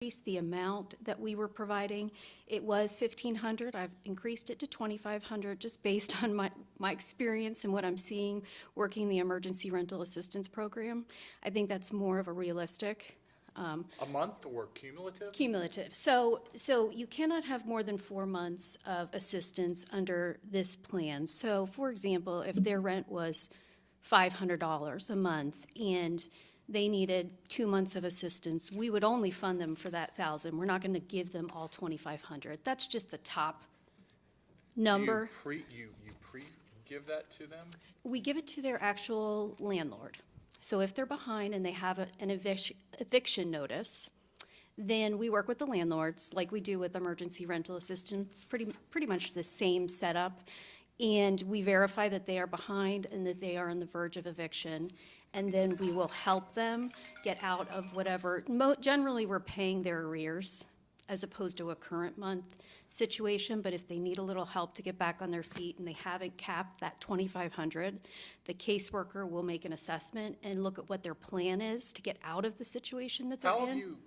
increased the amount that we were providing. It was $1,500. I've increased it to $2,500 just based on my experience and what I'm seeing working the emergency rental assistance program. I think that's more of a realistic. A month or cumulative? Cumulative. So you cannot have more than 4 months of assistance under this plan. So for example, if their rent was $500 a month and they needed 2 months of assistance, we would only fund them for that 1,000. We're not going to give them all 2,500. That's just the top number. You pre-give that to them? We give it to their actual landlord. So if they're behind and they have an eviction notice, then we work with the landlords like we do with emergency rental assistance, pretty much the same setup. And we verify that they are behind and that they are on the verge of eviction. And then we will help them get out of whatever, generally we're paying their arrears as opposed to a current month situation, but if they need a little help to get back on their feet and they haven't capped that $2,500, the caseworker will make an assessment and look at what their plan is to get out of the situation that they're in.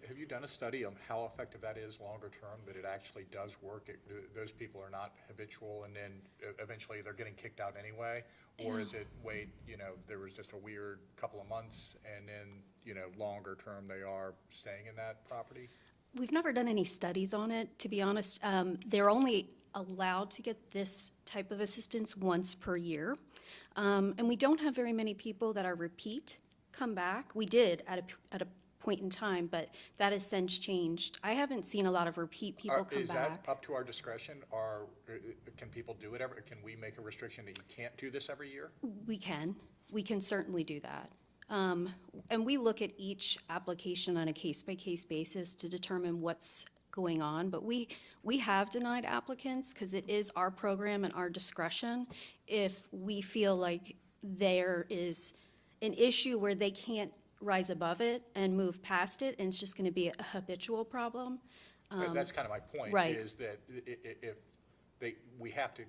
Have you done a study on how effective that is longer term, that it actually does work? Those people are not habitual and then eventually they're getting kicked out anyway? Or is it, there was just a weird couple of months and then, longer term they are staying in that property? We've never done any studies on it, to be honest. They're only allowed to get this type of assistance once per year. And we don't have very many people that are repeat come back. We did at a point in time, but that has since changed. I haven't seen a lot of repeat people come back. Is that up to our discretion, or can people do it ever? Can we make a restriction that you can't do this every year? We can certainly do that. And we look at each application on a case-by-case basis to determine what's going on. But we have denied applicants because it is our program and our discretion if we feel like there is an issue where they can't rise above it and move past it, and it's just going to be a habitual problem. That's kind of my point, right. Is that if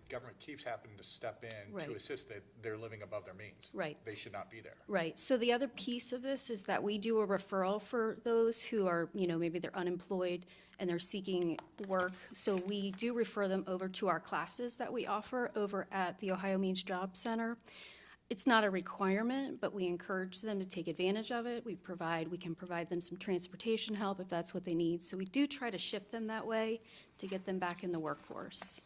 government keeps having to step in right. to assist that they're living above their means. Right. They should not be there. Right. So the other piece of this is that we do a referral for those who are, maybe they're unemployed and they're seeking work. So we do refer them over to our classes that we offer over at the Ohio Means Job Center. It's not a requirement, but we encourage them to take advantage of it. We can provide them some transportation help if that's what they need. So we do try to shift them that way to get them back in the workforce.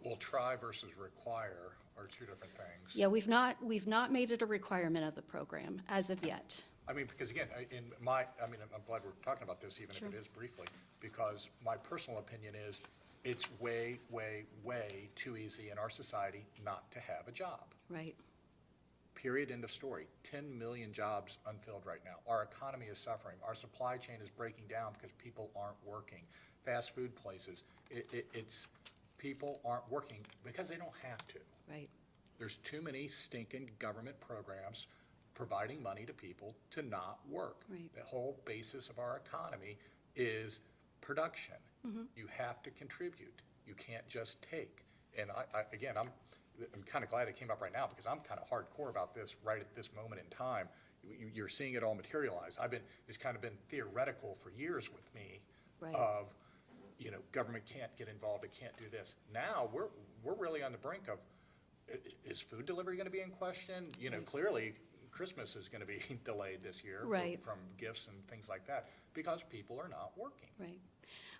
Well, try versus require are two different things. Yeah, we've not made it a requirement of the program as of yet. I mean, because again, I'm glad we're talking about this, even Sure. if it is briefly, because my personal opinion is it's way, way, way too easy in our society not to have a job. Right. Period, end of story. 10 million jobs unfilled right now. Our economy is suffering. Our supply chain is breaking down because people aren't working. Fast food places, it's people aren't working because they don't have to. Right. There's too many stinking government programs providing money to people to not work. Right. The whole basis of our economy is production. Mm-hmm. You have to contribute. You can't just take. And I'm kind of glad it came up right now because I'm kind of hardcore about this right at this moment in time. You're seeing it all materialize. It's kind of been theoretical for years with me. Right. Of, government can't get involved, it can't do this. Now we're really on the brink of, is food delivery going to be in question? Right. Clearly Christmas is going to be delayed this year. Right. From gifts and things like that because people are not working. Right.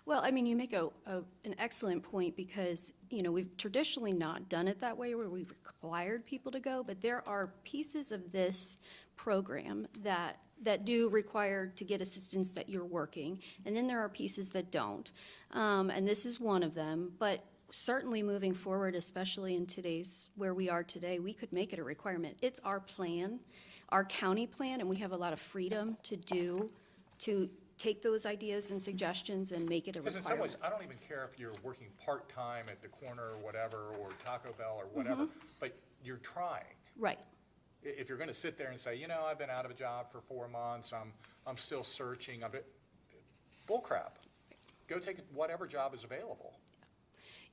Well, I mean, you make an excellent point because, we've traditionally not done it that way where we've required people to go, but there are pieces of this program that do require to get assistance that you're working, and then there are pieces that don't. And this is one of them, but certainly moving forward, especially in where we are today, we could make it a requirement. It's our plan, our county plan, and we have a lot of freedom to take those ideas and suggestions and make it a requirement. Because in some ways, I don't even care if you're working part-time at the corner or whatever, or Taco Bell or whatever, but you're trying. Right. If you're going to sit there and say, I've been out of a job for 4 months, I'm still searching, bull crap. Go take whatever job is available.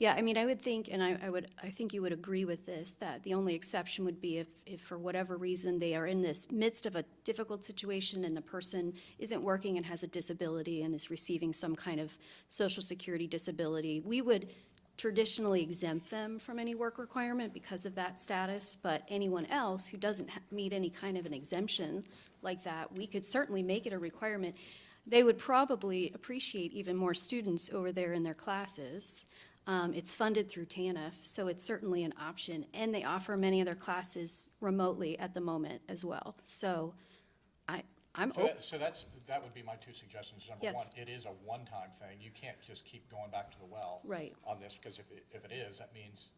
Yeah, I mean, I would think, and I think you would agree with this, that the only exception would be if for whatever reason they are in this midst of a difficult situation and the person isn't working and has a disability and is receiving some kind of Social Security disability, we would traditionally exempt them from any work requirement because of that status, but anyone else who doesn't meet any kind of an exemption like that, we could certainly make it a requirement. They would probably appreciate even more students over there in their classes. It's funded through TANF, so it's certainly an option, and they offer many of their classes remotely at the moment as well. So I'm So open. that would be my two suggestions. Number Yes. one, it is a one-time thing. You can't just keep going back to the well Right. on this, because if it is, that means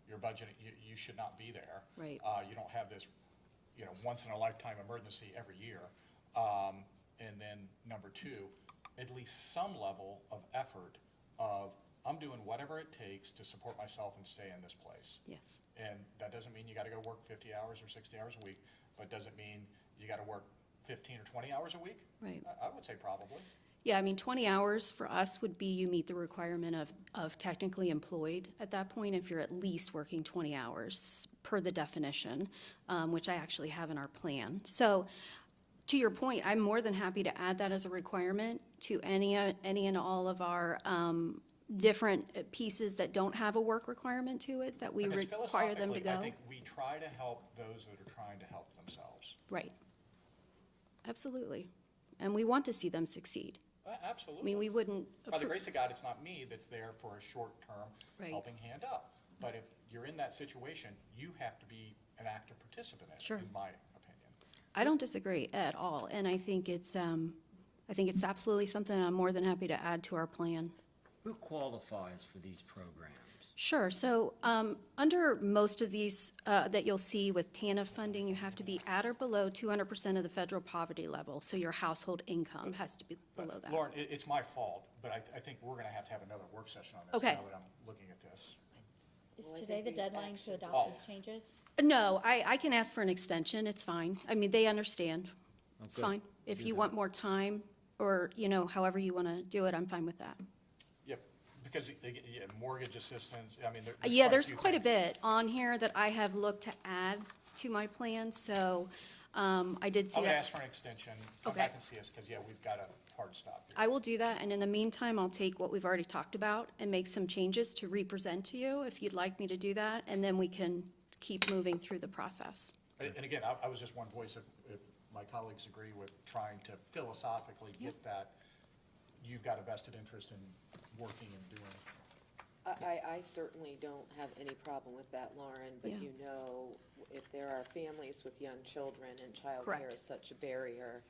your budget, you should not be there. Right. You don't have this, once-in-a-lifetime emergency every year. And then number two, at least some level of effort of, I'm doing whatever it takes to support myself and stay in this place. Yes. And that doesn't mean you gotta go work 50 hours or 60 hours a week, but doesn't mean you gotta work 15 or 20 hours a week? Right. I would say probably. Yeah, I mean, 20 hours for us would be you meet the requirement of technically employed at that point if you're at least working 20 hours per the definition, which I actually have in our plan. So to your point, I'm more than happy to add that as a requirement to any and all of our different pieces that don't have a work requirement to it, that we Because require them to philosophically, I go. think we try to help those that are trying to help themselves. Right. Absolutely. And we want to see them succeed. I Absolutely. mean, we wouldn't. By the grace of God, it's not me that's there for a short-term Right. helping hand up. But if you're in that situation, you have to be an active participant in it, Sure. in my opinion. I don't disagree at all, and I think it's absolutely something I'm more than happy to add to our plan. Who qualifies for these programs? Sure, so under most of these that you'll see with TANF funding, you have to be at or below 200% of the federal poverty level, so your household income has to be below that. Lauren, it's my fault, but I think we're gonna have another work session on this Okay. now that I'm looking at this. Is Well, I today think the we deadline to actually- adopt Oh. these changes? No, I can ask for an extension, it's fine. I mean, they understand. It's Okay. fine. If Do you that. want more time, or, however you want to do it, I'm fine with that. Yep, because mortgage assistance, I mean, Yeah, there's few quite a things. bit on here that I have looked to add to my plan, so I did see I would that. ask for an extension, come Okay. back and see us, because, we've got a hard stop here. I will do that, and in the meantime, I'll take what we've already talked about and make some changes to represent to you, if you'd like me to do that, and then we can keep moving through the process. And again, I was just one voice, if my colleagues agree with trying to philosophically get that, you've got a vested interest in working and doing. I certainly don't have any problem with that, Lauren, but Yeah. if there are families with young children and childcare Correct. is such a barrier,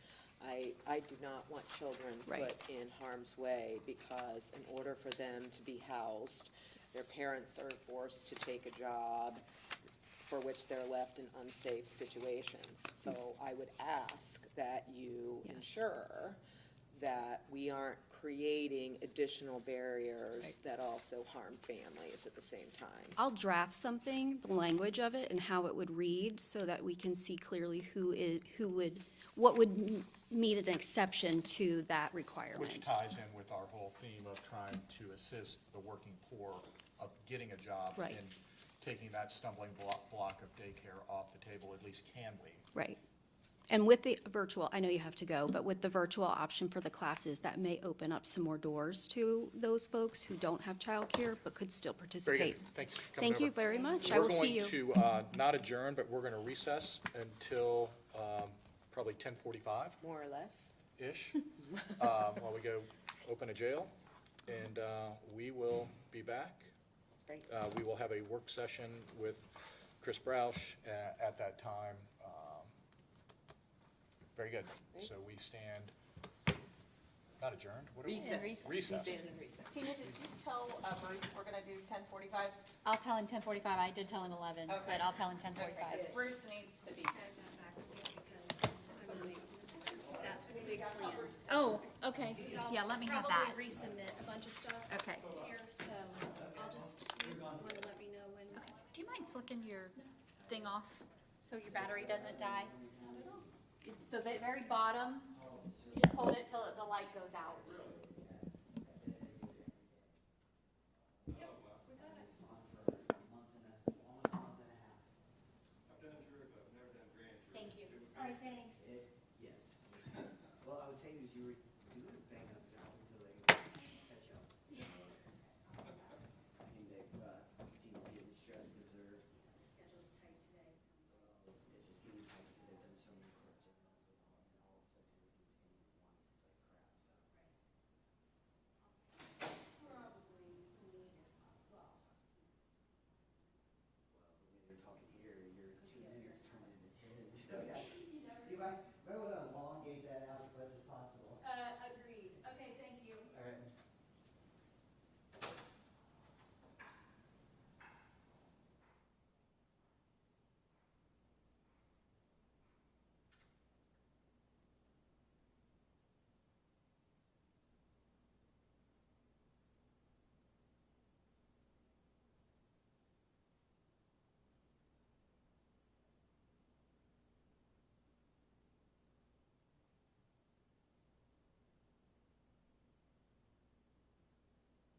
I do not want children Right. put in harm's way because in order for them to be housed, their parents are forced to take a job for which they're left in unsafe situations. So I would ask that you Yes. ensure that we aren't creating additional barriers Right. that also harm families at the same time. I'll draft something, the language of it, and how it would read, so that we can see clearly what would meet an exception to that requirement. Which ties in with our whole theme of trying to assist the working poor of getting a job. Right. And taking that stumbling block of daycare off the table, at least can we? Right. And with the virtual, I know you have to go, but with the virtual option for the classes, that may open up some more doors to those folks who don't have childcare but could still Very participate. good, thanks. for coming Thank you over. very much. I will see you. We're going to not adjourn, but we're going to recess until probably 10:45-ish, More or less. while we go open a jail, and we will be back. Great. We will have a work session with Chris Broush at that time. Very good. So we stand, not adjourned? What are we- Recess. Recess. Tina, did you tell Bruce we're gonna do 10:45? I'll tell him 10:45. I did tell him 11, Okay. but I'll tell him 10:45. Okay, Bruce needs to be. Oh, okay. Yeah, let me have that. Probably resubmit a bunch of stuff Okay. here, so I'll just, want to let me know when. Do you mind flicking your thing off so your battery doesn't die? It's the very bottom. You just hold it till the light goes out.